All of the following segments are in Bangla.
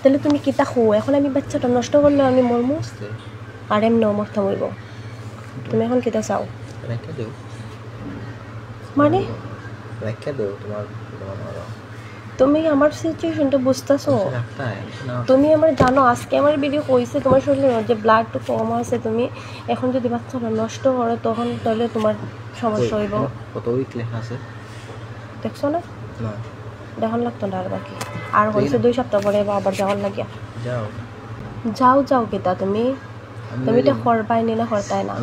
তাহলে তুমি কিতা খো এখন আমি বাচ্চাটা নষ্ট করলে আমি মরমু আর এমনি মরতে মরব তুমি এখন কিতা চাও রেখে দেও মানে রেখে দেও তোমার তুমি আমার সিচুয়েশনটা বুঝতেছো তুমি আমার জানো আজকে আমার ভিডিও কইছে তোমার শরীরে যে ব্লাড তো কম আছে তুমি এখন যদি বাচ্চাটা নষ্ট করো তখন তাহলে তোমার সমস্যা হইব কত উইক লেখা আছে দেখছো না না দেখান লাগতো না আর বাকি আর হয়েছে 2 সপ্তাহ পরে আবার যাওয়ার লাগিয়া যাও যাও যাও কিতা তুমি তুমি এটা করবাই না করতাই না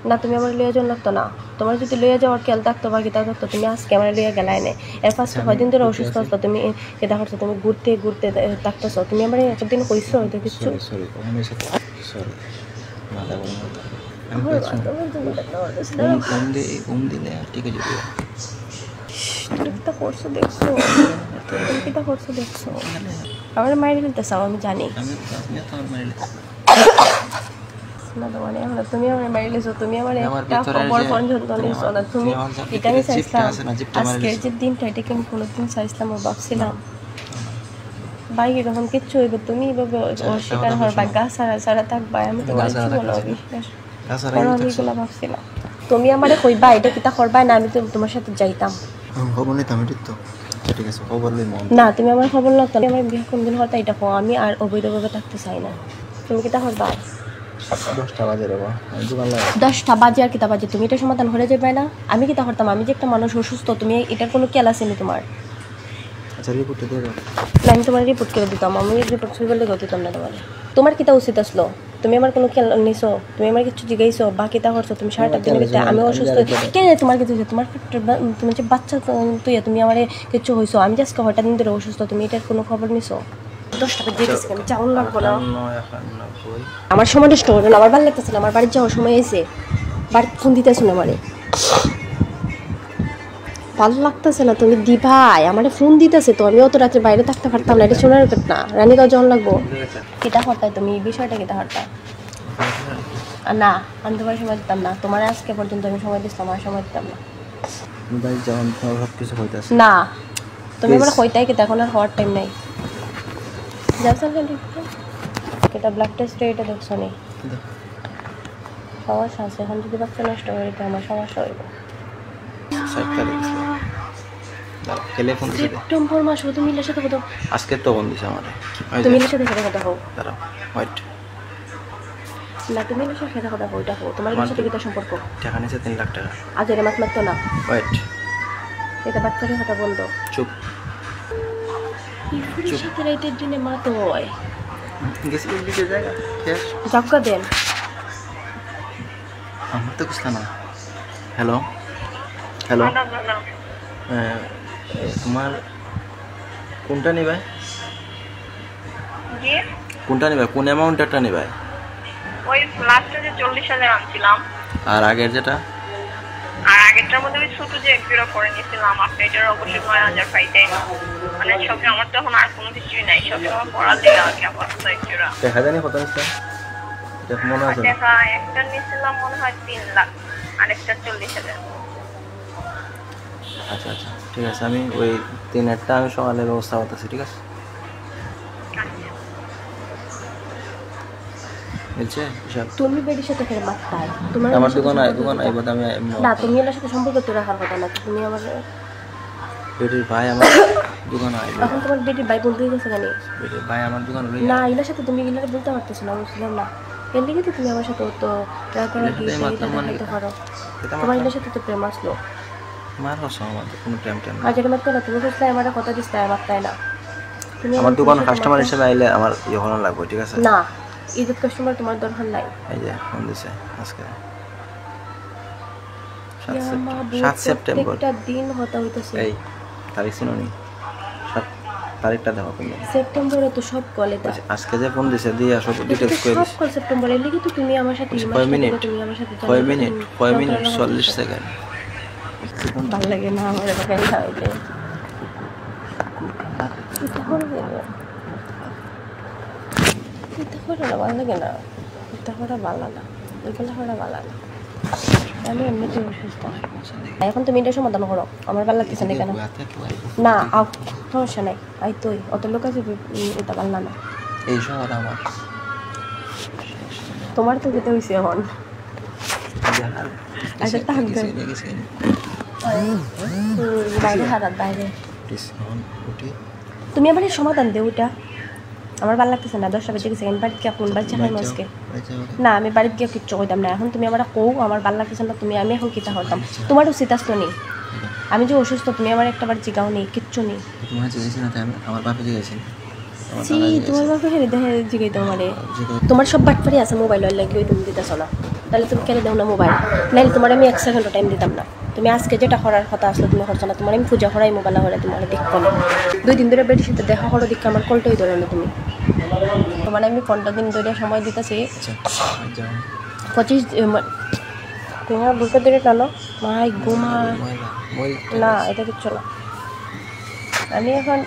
না তুমি আমার লইয়া যাও লাগতো না তোমার যদি লইয়া যাওয়ার খেয়াল থাকতো বা কিতা থাকতো তুমি আজকে আমার লইয়া গেলাই না এর ফার্স্ট কয়দিন ধরে অসুস্থ হতো তুমি কিতা করছো তুমি ঘুরতে ঘুরতে থাকতেছো তুমি আমার একদিন কইছো হয়তো কিছু সরি মাথা দিলে ঠিক আছে তুমি কিতা করছো দেখছো তুমি কিতা করছো দেখছো আমার মায়ের দিতে চাও আমি জানি না তোমার এখন তুমি আমার মায়ের লিছো তুমি আমার একটা খবর পর্যন্ত নিছো না তুমি এটা আমি চাইছিলাম আজকের যে দিনটা এটা কি আমি কোনোদিন চাইছিলাম ও ভাবছিলাম ভাই এরকম কিচ্ছু হইব তুমি এভাবে অস্বীকার হওয়ার বা গা সারা থাকবা আমি তো এগুলো ভাবছিলাম তুমি আমারে কইবা এটা কিতা করবা না আমি তো তোমার সাথে যাইতাম খবর নিতাম তো ঠিক আছে খবর লই মন না তুমি আমার খবর লাগতো আমার বিয়ে কোনদিন হতো এটা কো আমি আর অবৈধভাবে থাকতে চাই না তুমি কিতা করবা 10টা বাজে রে বা দোকান লাগা 10টা বাজে আর কিতা বাজে তুমি এটা সমাধান হয়ে যাবে না আমি কিতা করতাম আমি যে একটা মানুষ অসুস্থ তুমি এটার কোনো খেয়াল আছে নি তোমার আচ্ছা রিপোর্ট দিয়ে দাও না আমি তোমার রিপোর্ট করে দিতাম আমি রিপোর্ট করে বললে দিতাম না তোমার কিতা উচিত আসলো তুমি আমার কোনো খেয়াল নিছো তুমি আমার কিছু জিগাইছো বা কিতা করছো তুমি সারাটা দিনের ভিতরে আমি অসুস্থ কে তোমার কিছু তোমার তুমি যে বাচ্চা তুই তুমি আমার কিছু হয়েছো আমি জাস্ট হঠাৎ দিন ধরে অসুস্থ তুমি এটার কোনো খবর নিছো 10টা বাজে গেছে আমি যাওয়ার লাগবো না আমার সময় নষ্ট হলো না আমার ভালো লাগতেছে না আমার বাড়ির যাওয়ার সময় এসে বাড়ি ফোন দিতেছো না মানে ভালো লাগতেছে না তুমি দিভাই আমার ফোন দিতেছে তো আমি অত রাত্রে বাইরে থাকতে পারতাম না এটা শোনার না রানীগাঁও যাওয়ার লাগবো কিতা হরতাই তুমি এই বিষয়টা কিতা হরতাই না আমি তোমার সময় দিতাম না তোমার আজকে পর্যন্ত আমি সময় দিতাম আমার সময় দিতাম না না তুমি আমার হইতাই কিতা এখন আর হওয়ার টাইম নাই যাচ্ছেন এটা ব্লাড টেস্ট এটা দেখছো নি সমস্যা আছে এখন যদি বাচ্চা নষ্ট হয়ে যেতে আমার সমস্যা হইব সেপ্টেম্বর মাস তুমি মিলের সাথে কথা আজকে তো ফোন দিছে আমারে তুমি মিলের সাথে কথা হও দাঁড়াও ওয়েট না তুমি মিলের সাথে কথা হও এটা হও তোমার মিলের সাথে কিটা সম্পর্ক টাকা নিছে 3 লাখ টাকা আজ এর মাত তো না ওয়েট এটা বাচ্চার কথা বন্ধ চুপ চুপ সাথে রাইতের দিনে মা তো হয় গেছি দিকে জায়গা শেষ জায়গা দেন আমার তো কিছু না হ্যালো হ্যালো তোমার কোনটা নিবে জি কোনটা নিবে কোন অ্যামাউন্টটা নিবে ওই লাস্টে যে 40,000 আনছিলাম আর আগের যেটা আর আগেরটার মধ্যে আমি ছোট যে একজোড়া করে নিয়েছিলাম আপনি এটার অবশ্যই 9,000 পাইতে মানে সবই আমার তো এখন আর কোনো কিছুই নাই সব সময় পড়া দিয়ে আর কি আপাতত একজোড়া দেখা জানি কত আছে এটা মনে আছে দেখা একটা নিয়েছিলাম মনে হয় 3 লাখ আর একটা 40,000 আচ্ছা আচ্ছা ঠিক আছে আমি ওই 3-8টা আমি সকালে ব্যবস্থা করতেছি ঠিক আছে বুঝছে তুমি বেডির সাথে ফের মারতাই তোমার আমার দোকান আইবো আমি না তুমি এর সাথে সম্পর্ক তো রাখার কথা না তুমি আমার বেডির ভাই আমার দোকান আইবো এখন তোমার বেডির ভাই বলতে গেছে কেন বেডির ভাই আমার দোকান না এর সাথে তুমি এগুলো বলতে পারতেছ না বুঝলাম না এর লিগে তো তুমি আমার সাথে তো রাগারাগি এটা করো তোমার এর সাথে তো প্রেম আসলো মার হস আমার কোনো প্রেম আজ এর মত না তুমি বুঝলে আমার কথা দিতে আমার তাই না তুমি আমার দোকান কাস্টমার হিসেবে আইলে আমার যখন লাগবে ঠিক আছে না ইজ্জত কাস্টমার তোমার দরকার নাই এই যে ফোন দিছে আজকে 7 সেপ্টেম্বর একটা দিন হতা হইতাছে এই তারিখ শুনুনি 7 তারিখটা দেখো তুমি সেপ্টেম্বরে তো সব কলে তা আজকে যে ফোন দিছে দিয়া সব ডিটেইলস কই দিছে সব কল সেপ্টেম্বরে লাগি তো তুমি আমার সাথে তুমি আমার সাথে 5 মিনিট 40 সেকেন্ড ভালো লাগে না আমার এটা খাইতে এটা করে ভালো লাগে না এটা করে ভালো না এগুলো করে ভালো না আমি এমনিতে অসুস্থ এখন তুমি এটা সমাধান করো আমার ভালো লাগতেছে না কেন না সমস্যা নাই আই তুই অত লোক আছে এটা ভালো না এই শহর আমার তোমার তো খেতে হয়েছে এখন আচ্ছা থাকবে বাইরে হারাত বাইরে তুমি আমার সমাধান দে ওটা আমার ভালো লাগতেছে না 10টা বেজে গেছে আমি বাড়িতে গিয়ে কোন বাড়িতে খাই আজকে না আমি বাড়িতে গিয়ে কিচ্ছু কইতাম না এখন তুমি আমার কও আমার ভালো লাগতেছে না তুমি আমি এখন কিতা হতাম তোমার উচিত আসতো নি আমি যে অসুস্থ তুমি আমার একটা বার জিগাও নেই কিচ্ছু নেই তোমার জিজ্ঞেস না আমার বাপে জিজ্ঞেস তোমার বাপে হেরে দেখে জিগাই তোমারে তোমার সব বাটপারি আছে মোবাইল লাগিয়ে তুমি দিতেছ না তাহলে তুমি কেন দাও না মোবাইল নাহলে তোমার আমি 1 সেকেন্ডও টাইম দিতাম না তুমি আজকে যেটা করার কথা আসলে তুমি করছো না তোমার আমি পূজা করাই মোবাইল হলে তোমার দেখো না 2 দিন ধরে বেটির সাথে দেখা করো দেখে আমার কলটাই ধরে না তুমি তোমার আমি 15 দিন ধরে সময় দিতেছি 25 তোমার বুকে ধরে টানো মাই ঘুমা না এটা কিচ্ছু না আমি এখন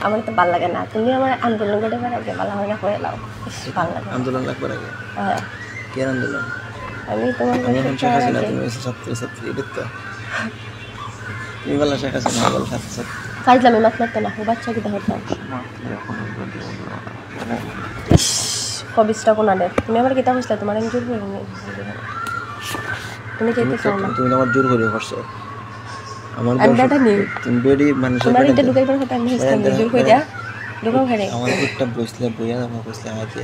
আমার তো ভালো লাগে না তুমি আমার আন্দোলন করে বেড়াকে ভালো হয় না করে লাও ভালো লাগে আন্দোলন লাগবে আগে হ্যাঁ কি আন্দোলন আমি তোমার তুমি ছাত্রী এটা তো তুমি বলা শেখা আছে না বল ছাত্র ফাইজলামি মাত মারতে না ও বাচ্চা কি ধরতাম কবিসটা কোন আনে তুমি আমার কিতা কইছলা তোমার আমি জোর করে নি তুমি যেতে চাও না তুমি আমার জোর করে করছো আমার বেটা নেই তুমি বেডি মানুষ তোমার এটা ঢুকাই পড়া কথা আমি জোর করে দিয়া ঢুকাও ঘরে আমার একটা বসলে বইয়া আমার বসলে আইতে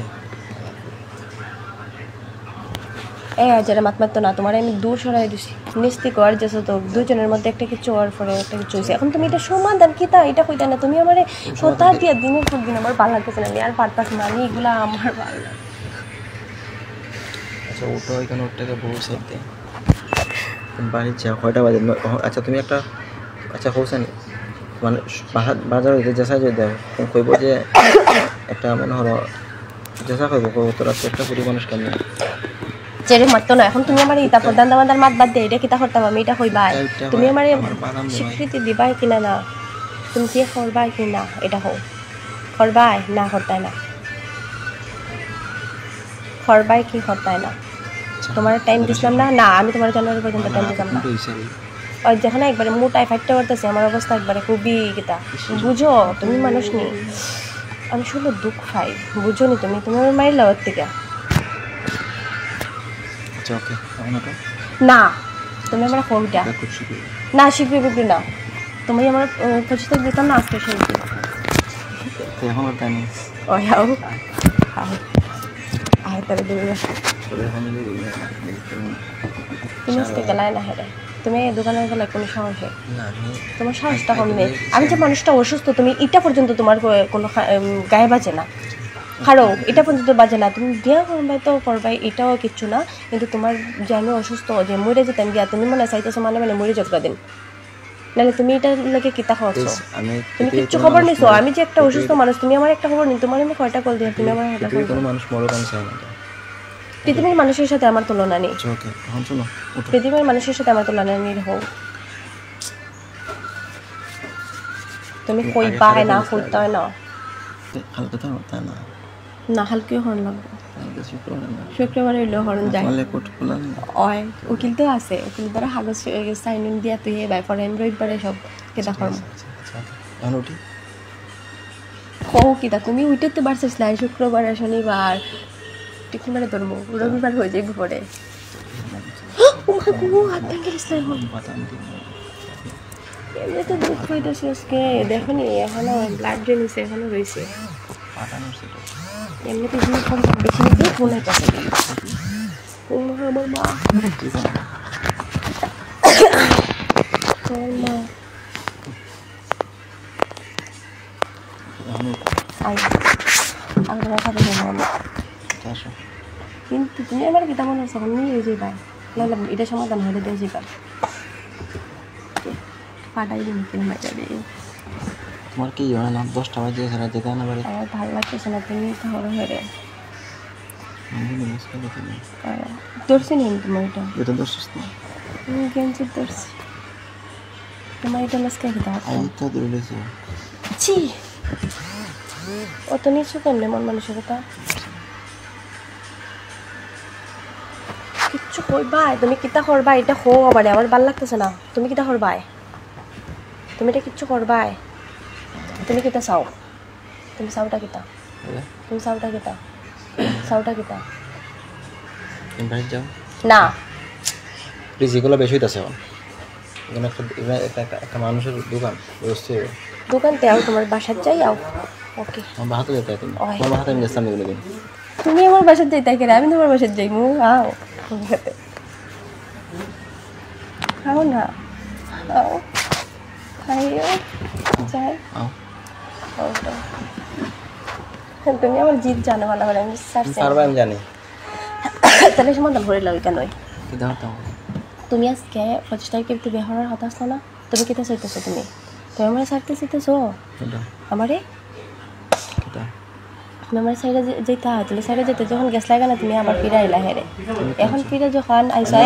যারা মাত মারতো না তোমার আমি দূর সরাই দিছি নিস্তি কর যেছো তো দুজনের মধ্যে একটা কিছু আর পরে একটা কিছু হয়েছে এখন তুমি এটা সমাধান কিতা এটা কইতা না তুমি আমার কথা দিয়া দিনের পর দিন আমার ভালো লাগতেছে না আর পারতাছ না আমি এগুলা আমার ভালো লাগে আচ্ছা ওটা এখানে ওটাকে বহু সাইতে বাড়ি যা কয়টা বাজে আচ্ছা তুমি একটা আচ্ছা হোসেন মানে বাজার হইতে যেসা যদি দাও তুমি কইব যে একটা মনে হলো যেসা কইব তোরা একটা পুরি মানুষ কেমন যেরে মারতো না এখন তুমি আমার ইতা প্রধান দামাদার মাত বাদ দে এটা কিতা করতাম আমি এটা কইবাই তুমি আমার স্বীকৃতি দিবাই কিনা না তুমি কি করবাই কিনা এটা হও করবাই না করতাই না করবাই কি করতাই না তোমার টাইম দিছিলাম না না আমি তোমার জানুয়ারি পর্যন্ত টাইম দিতাম না আর যখন একবারে মোটাই ফাইটটা করতেছে আমার অবস্থা একবারে খুবই কিতা বুঝো তুমি মানুষ নেই আমি শুধু দুঃখ পাই বুঝো নি তুমি তুমি আমার মাইর লাওয়ার থেকে ওকে না তুমি আমার ফোনটা না শিখবি বুঝবি না তুমি আমার পরিচিত দিতাম না আজকে শুনছি এখন তাই না ও হাও আয় তারে দেবে তুমি আজকে গেলাই না হেরে তুমি দোকানের গেলে কোনো সাহস তোমার সাহসটা কম নেই আমি যে মানুষটা অসুস্থ তুমি এটা পর্যন্ত তোমার কোনো গায়ে বাজে না খারো এটা পর্যন্ত বাজে না তুমি বিয়া করবাই তো করবাই এটাও কিচ্ছু না কিন্তু তোমার যে আমি অসুস্থ যে মরে যেতাম গিয়া তুমি মনে চাইতেছো মানে মরে যাবো দিন নাহলে তুমি এটার লাগে কিতা খাওয়াচ্ছো তুমি কিচ্ছু খবর নিছো আমি যে একটা অসুস্থ মানুষ তুমি আমার একটা খবর নিই তোমার আমি কয়টা কল দিই তুমি আমার পৃথিবীর মানুষের সাথে আমার তুলনা নেই পৃথিবীর মানুষের সাথে আমার তুলনা নেই হোক তুমি কইবা না করতে হয় না না হালকে হরণ লাগবে শুক্রবারে হইলেও হরণ যায় ওই উকিল তো আছে উকিল দ্বারা কাগজ সাইন ইন দিয়া তুই বাই পরে রবিবারে সব কেটা করব ও কিতা তুমি উইটে তো বাড়ছিস না শুক্রবার শনিবার টিকুমারে ধরবো রবিবার হয়ে যাইব পরে এমনি তো দুধ হইতেছে আজকে দেখো নি এখনো ব্লাড জেনিছে এখনো রয়েছে এমনিতে জিনিস বেশি নিতে ফোন হইতেছে আমার মা কিন্তু তুমি আমার কি তেমন আছে নিয়ে যাই নাহলে এটা সমাধান হলে দিয়ে যাবা পাঠাই দিন তোমার কি হয় না 10টা বাজে সারা যেতে না পারে আমার ভালো লাগতেছে না তুমি তো হলো হেরে ধরছি নি তোমার এটা ধরছিস না গেঞ্জি ধরছি তোমার এটা মাস্কে খেতে হবে তো ধরেছে ছি অত নিচু কেমনে মন মানুষের কথা কিচ্ছু কইবাই তুমি কিতা করবা এটা হো আবার আমার ভালো লাগতেছে না তুমি কিতা করবাই তুমি এটা কিচ্ছু করবাই তুমি কিতা চাও তুমি চাওটা কিতা তুমি সাউটা কেটা সাউটা কেটা তুমি বাইরে যাও না প্লিজ এগুলো বেশি হইতেছে এখন এখানে একটা মানুষের দোকান বসছে দোকানতে আও তোমার বাসার যাই আও ওকে আমার বাহাতে যেতে তুমি আমার বাহাতে আমি গেছিলাম এগুলো দিন তুমি আমার বাসার যাই তাই কেন আমি তোমার বাসার যাই মু আও আও না আও খাইও যাই আও তুমি আমার জিত জানো ভালো করে আমি সারবা আমি জানি তাহলে সমাধান করে লই কেন কি দাও দাও তুমি আজকে 25 তারিখে একটু বের হওয়ার কথা আসলো না তুমি কেটে চাইতেছো তুমি আমার ছাড়তে চাইতেছো আমারে তুমি আমার সাইডে যেতে তুমি সাইডে যেতে যখন গ্যাস লাগা না তুমি আবার ফিরে আইলা হেরে এখন ফিরে যখন আইসা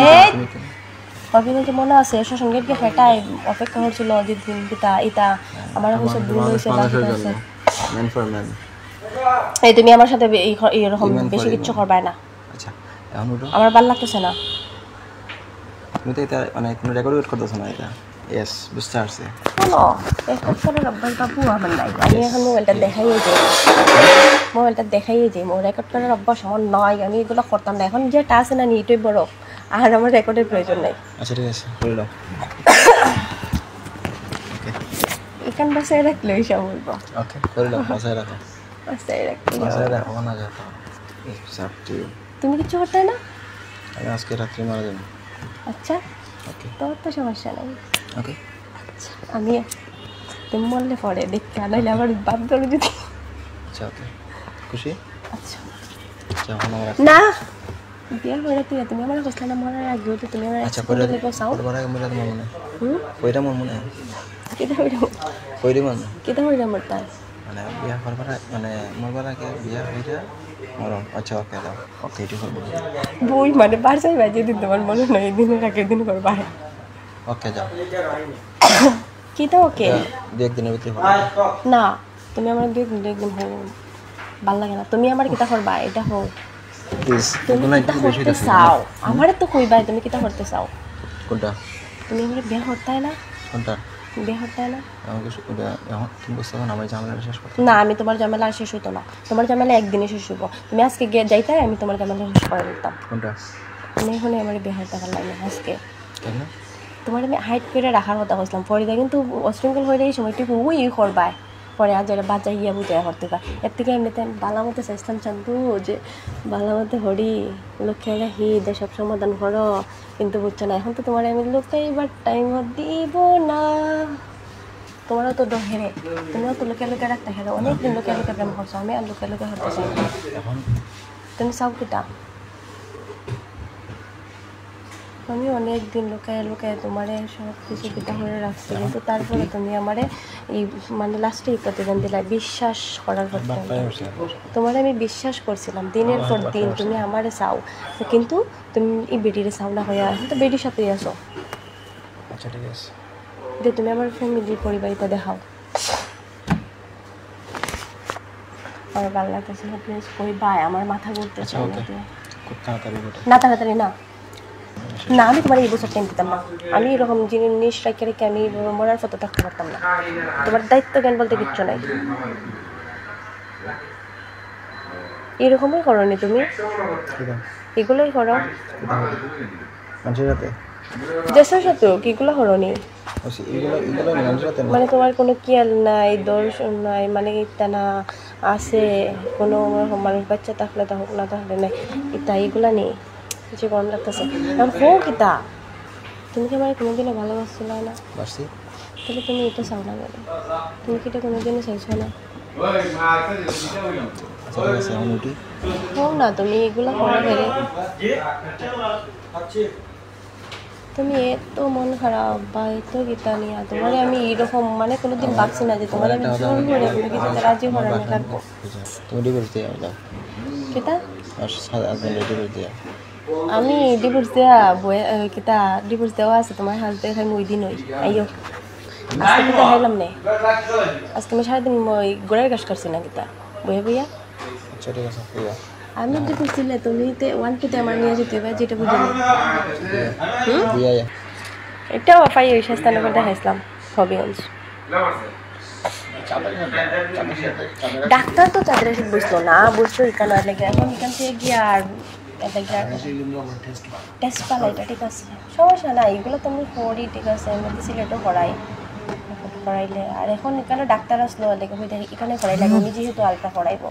অভিনে যে মনে আছে সঙ্গে গিয়ে ফেটাই অপেক্ষা হচ্ছিল যে দিন ইতা আমার হচ্ছে ভুল হয়েছে এই তুমি আমার সাথে এরকম বেশি কিচ্ছু করবাই না আচ্ছা এখন আমার ভালো লাগতেছে না তুমি তো এটা মানে কোনো রেকর্ড করতেছো না এটা ইয়েস বুঝতে পারছি শোনো রেকর্ড করার অভ্যাসটা পুয়া আমার নাই আমি এখন মোবাইলটা দেখাইয়ে যাই রেকর্ড করার অভ্যাস আমার নয় আমি এগুলো করতাম না এখন যেটা আছে না এটাই বড় আর আমার রেকর্ডের প্রয়োজন নাই আচ্ছা ঠিক আছে করে দাও এখান বাসায় রাখলে ওইসব বলবো ওকে করে দাও বাসায় রাখো বাসায় রাখো না যেত সাপটি তুমি কিছু করতে না আমি আজকে রাত্রে মারা যাবো আচ্ছা ওকে তোর তো সমস্যা নাই ওকে আচ্ছা আমি তুমি মরলে পরে দেখতে নাইলে আবার বাদ ধরে যদি আচ্ছা ওকে খুশি আচ্ছা না বিয়ে হয়ে তুই তুমি আমার বসলে না মরার আগে তো তুমি আমার আচ্ছা পরে পরে মরে তো মনে কইরা মনে কেটা হইরা কইরে মনে কেটা হইরা মরতা মানে বিয়া করবার মানে মরবার আগে বিয়া হইরা মরম আচ্ছা ওকে দাও ওকে এটি করবো বই মানে বাসায় বাজিয়ে দিন তোমার মনে নয় দিনের আগের দিন করবা ওকে যাও কেটা ওকে দু একদিনের ভিতরে না তুমি আমার দু একদিন ভাল লাগে না তুমি আমার কিতা করবা এটা হোক তুমি কিতা করতে চাও আমার তো কইবা তুমি কিতা করতে চাও কোনটা তুমি আমার বিয়ে করতে না কোনটা বিয়ে করতে না আমাকে এখন তুমি বুঝতে পারো আমার ঝামেলা শেষ করতে না আমি তোমার ঝামেলা শেষ হইতো না তোমার ঝামেলা একদিনে শেষ হইব তুমি আজকে গিয়ে যাইতে আমি তোমার ঝামেলা শেষ করে দিতাম কোনটা আমি এখন আমার বিয়ে হতে পারলাম না আজকে কেন তোমার আমি হাইট করে রাখার কথা বলছিলাম ফরিদা কিন্তু অশৃঙ্খল হয়ে এই সময়টুকু ওই করবায় পরে আজ যারা বাচ্চা গিয়া বুঝে করতে পার এর থেকে এমনিতে আমি বালামতে চাইছিলাম চান্দু যে বালামতে হরি লক্ষ্যে রাখি সব সমাধান করো কিন্তু বুঝছো না এখন তো তোমার আমি লোকটা এবার টাইম দিব না তোমারও তো হেরে তুমিও তো লোকে লোকে রাখতে হেরে অনেকদিন লোকে লোকে প্রেম করছো আমি আর লোকে লোকে হতে চাই তুমি চাও কিটা আমি অনেকদিন লুকায় তোমারে সব কিছু পিতা করে রাখছি কিন্তু তারপরে তুমি আমারে এই মানে লাস্টে এই প্রতিদান দিলা বিশ্বাস করার কথা তোমার আমি বিশ্বাস করছিলাম দিনের পর দিন তুমি আমারে চাও কিন্তু তুমি এই বেডিরে চাও না হইয়া তো বেডির সাথেই আসো আচ্ছা ঠিক আছে যে তুমি আমার ফ্যামিলির পরিবারিতা দেখাও আমার ভালো লাগতেছে না প্লিজ কইবা আমার মাথা ঘুরতেছে খুব তাড়াতাড়ি না তাড়াতাড়ি না না আমি তোমার এই বছর টাইম দিতাম না আমি এরকম জিনিস রেখে রেখে আমি মরার ফটো থাকতে পারতাম না তোমার দায়িত্ব জ্ঞান বলতে কিচ্ছু নাই এরকমই করো নি তুমি এগুলোই করো দেশের সাথেও কিগুলো করো নি মানে তোমার কোনো কেয়ার নাই দর্শন নাই মানে ইত্যা না আছে কোনো মানুষ বাচ্চা থাকলে তা হোক না তাহলে নাই ইত্যা এগুলা নেই যে গরম লাগতেছে এখন হোক কিতা তুমি কি আমার কোনোদিনও ভালোবাসছিল না তাহলে তুমি এটা চাও না বলো তুমি কি এটা কোনোদিনও চাইছো না হোক না তুমি এগুলো করো ফেলে তুমি এত মন খারাপ বা এত গীতা নিয়ে তোমার আমি এরকম মানে কোনোদিন ভাবছি না যে তোমার আমি জোর করে তুমি কিছুতে রাজি হওয়ার আমি থাকবো কিতা আমি ডিভোর্স দেওয়া কিতা ডিভোর্স দেওয়া আছে তোমার হাজবেন্ড আমি ওই দিন ওই আইও আজকে তো দেখাইলাম না আজকে আমি সারাদিন ওই গোড়ার গাছ কাটছি না কিতা বইয়া বইয়া আমি ডিভোর্স দিলে তুমি ওয়ান টুতে আমার নিয়ে যেতে হবে যেটা বুঝে এটাও পাই ওই স্থানে করে দেখাইছিলাম হবিগঞ্জ ডাক্তার তো চাঁদের সাথে বসলো না, বসলো এখানে লেগে, এখন এখান থেকে গিয়ে আর টেস্ট পালাইটা ঠিক আছে, সমস্যা নাই, এগুলো তো আমি করি ঠিক আছে, আমি সিলেটও করাই, করাইলে আর এখন এখানে ডাক্তার আসলো লেগে এখানে করাই লাগে, উনি যেহেতু আলট্রা করাইবো।